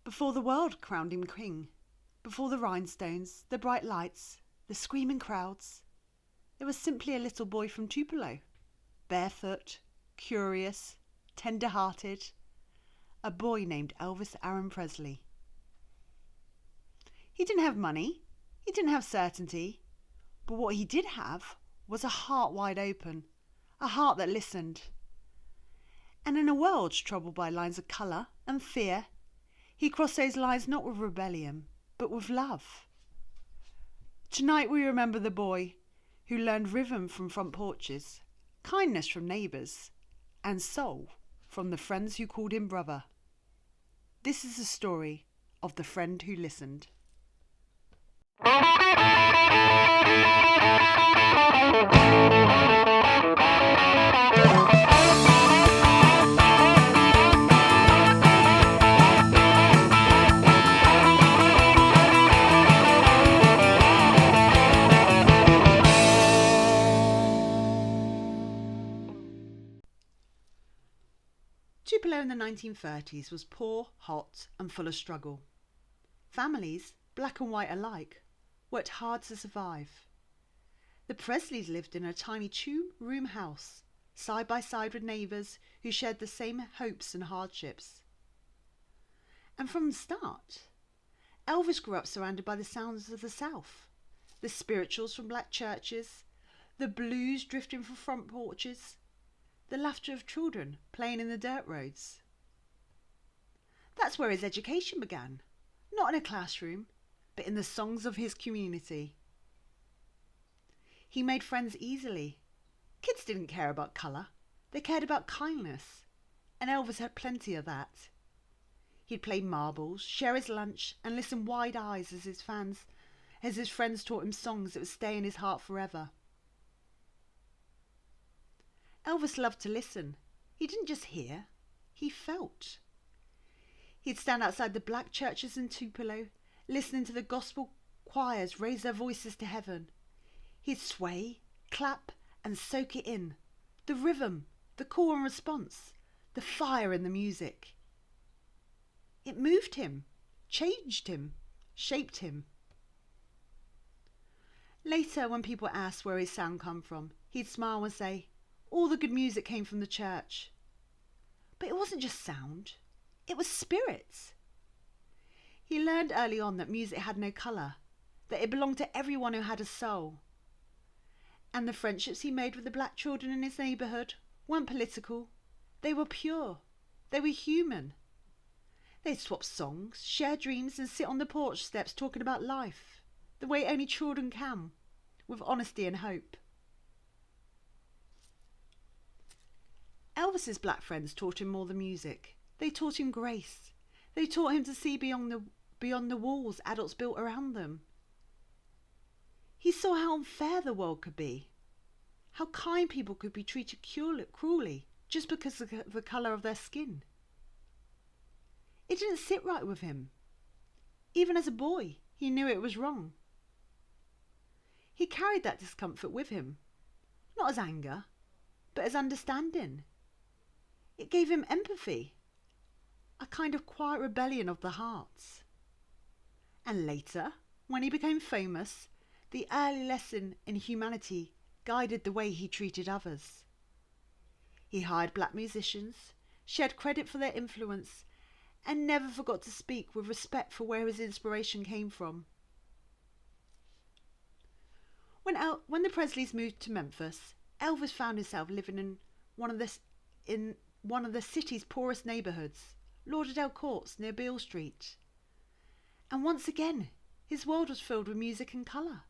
Before the world crowned him king, before the rhinestones, the bright lights, the screaming crowds, there was simply a little boy from Tupelo, barefoot, curious, tender-hearted, a boy named Elvis Aaron Presley. He didn't have money, he didn't have certainty, but what he did have was a heart wide open, a heart that listened. And in a world troubled by lines of colour and fear, he crossed those lines not with rebellion, but with love. Tonight we remember the boy who learned rhythm from front porches, kindness from neighbours, and soul from the friends who called him brother. This is the story of the friend who listened. Tupelo in the 1930s was poor, hot, and full of struggle. Families, black and white alike, worked hard to survive. The Presleys lived in a tiny two-room house, side by side with neighbours who shared the same hopes and hardships. And from the start, Elvis grew up surrounded by the sounds of the South, the spirituals from black churches, the blues drifting from front porches, the laughter of children playing in the dirt roads. That's where his education began, not in a classroom, but in the songs of his community. He made friends easily. Kids didn't care about colour, they cared about kindness, and Elvis had plenty of that. He'd play marbles, share his lunch, and listen wide eyes as his friends taught him songs that would stay in his heart forever. Elvis loved to listen. He didn't just hear, he felt. He'd stand outside the black churches in Tupelo, listening to the gospel choirs raise their voices to heaven. He'd sway, clap, and soak it in. The rhythm, the call and response, the fire in the music. It moved him, changed him, shaped him. Later, when people asked where his sound come from, he'd smile and say, all the good music came from the church. But it wasn't just sound, it was spirit. He learned early on that music had no colour, that it belonged to everyone who had a soul. And the friendships he made with the black children in his neighbourhood weren't political, they were pure, they were human. They'd swap songs, share dreams and sit on the porch steps talking about life, the way only children can, with honesty and hope. Elvis's black friends taught him more than music. They taught him grace. They taught him to see beyond the walls adults built around them. He saw how unfair the world could be, how kind people could be treated cruelly just because of the colour of their skin. It didn't sit right with him. Even as a boy, he knew it was wrong. He carried that discomfort with him, not as anger, but as understanding. It gave him empathy, a kind of quiet rebellion of the heart. And later, when he became famous, the early lesson in humanity guided the way he treated others. He hired black musicians, shared credit for their influence, and never forgot to speak with respect for where his inspiration came from. When the Presleys moved to Memphis, Elvis found himself living in one of the city's poorest neighbourhoods, Lauderdale Courts near Beale Street. And once again, his world was filled with music and colour.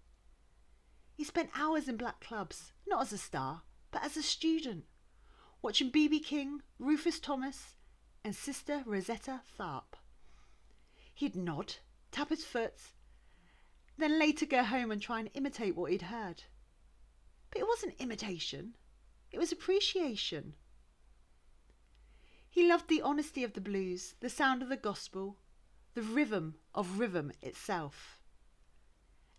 He spent hours in black clubs, not as a star, but as a student, watching B.B. King, Rufus Thomas, and Sister Rosetta Tharpe. He'd nod, tap his foot, then later go home and try and imitate what he'd heard. But it wasn't imitation, it was appreciation. He loved the honesty of the blues, the sound of the gospel, the rhythm of rhythm itself.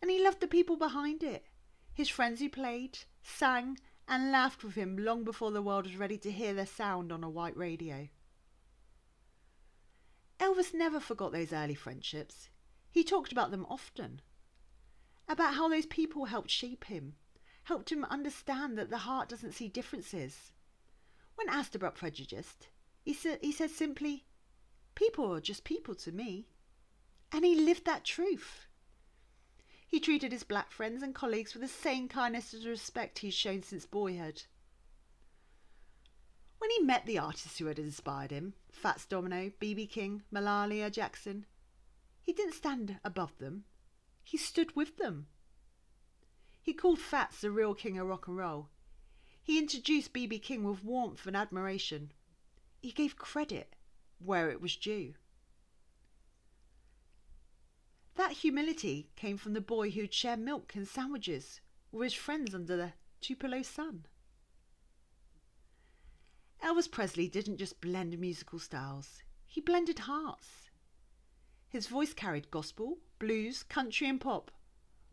And he loved the people behind it, his friends who played, sang and laughed with him long before the world was ready to hear their sound on a white radio. Elvis Elvis never forgot those early friendships. He talked about them often, about how those people helped shape him, helped him understand that the heart doesn't see differences. When asked about prejudice, he said simply, "People are just people to me." And he lived that truth. He treated his black friends and colleagues with the same kindness and respect he'd shown since boyhood. When he met the artists who had inspired him, Fats Domino, B.B. King, Mahalia Jackson, he didn't stand above them. He stood with them. He called Fats the real king of rock and roll. He introduced B.B. King with warmth and admiration. He gave credit where it was due. That humility came from the boy who'd share milk and sandwiches with his friends under the Tupelo sun. Elvis Presley didn't just blend musical styles, he blended hearts. His voice carried gospel, blues, country and pop,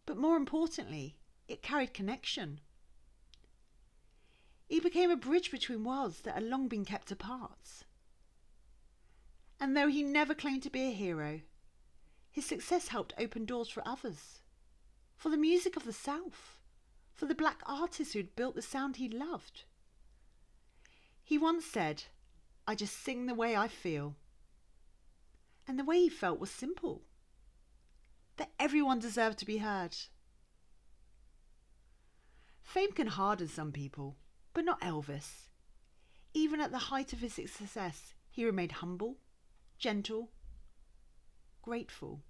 but more importantly, it carried connection. He became a bridge between worlds that had long been kept apart. And though he never claimed to be a hero, his success helped open doors for others, for the music of the South, for the black artists who'd built the sound he loved. He once said, "I just sing the way I feel." And the way he felt was simple, that everyone deserved to be heard. Fame can harden some people, but not Elvis. Even at the height of his success, he remained humble, gentle, grateful.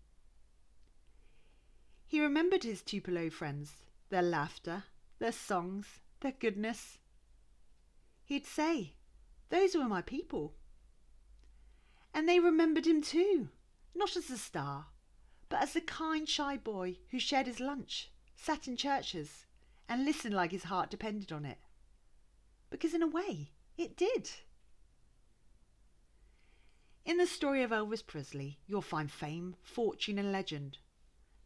He remembered his Tupelo friends, their laughter, their songs, their goodness. He'd say, "Those were my people." And they remembered him too, not as a star, but as the kind, shy boy who shared his lunch, sat in churches, and listened like his heart depended on it. Because in a way, it did. In the story of Elvis Presley, you'll find fame, fortune and legend.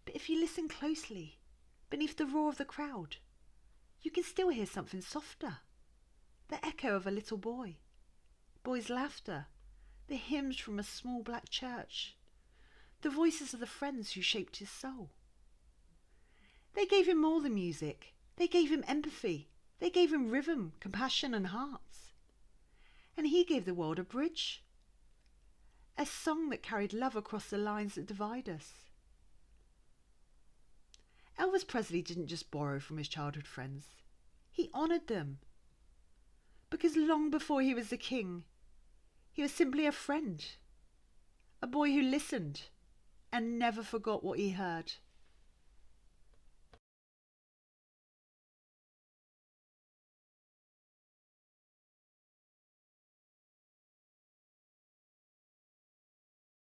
But if you listen closely, beneath the roar of the crowd, you can still hear something softer. The echo of a little boy's laughter, the hymns from a small black church, the voices of the friends who shaped his soul. They gave him more than music. They gave him empathy. They gave him rhythm, compassion and hearts. And he gave the world a bridge, a song that carried love across the lines that divide us. Elvis Presley didn't just borrow from his childhood friends. He honoured them. Because long before he was the king, he was simply a friend, a boy who listened and never forgot what he heard.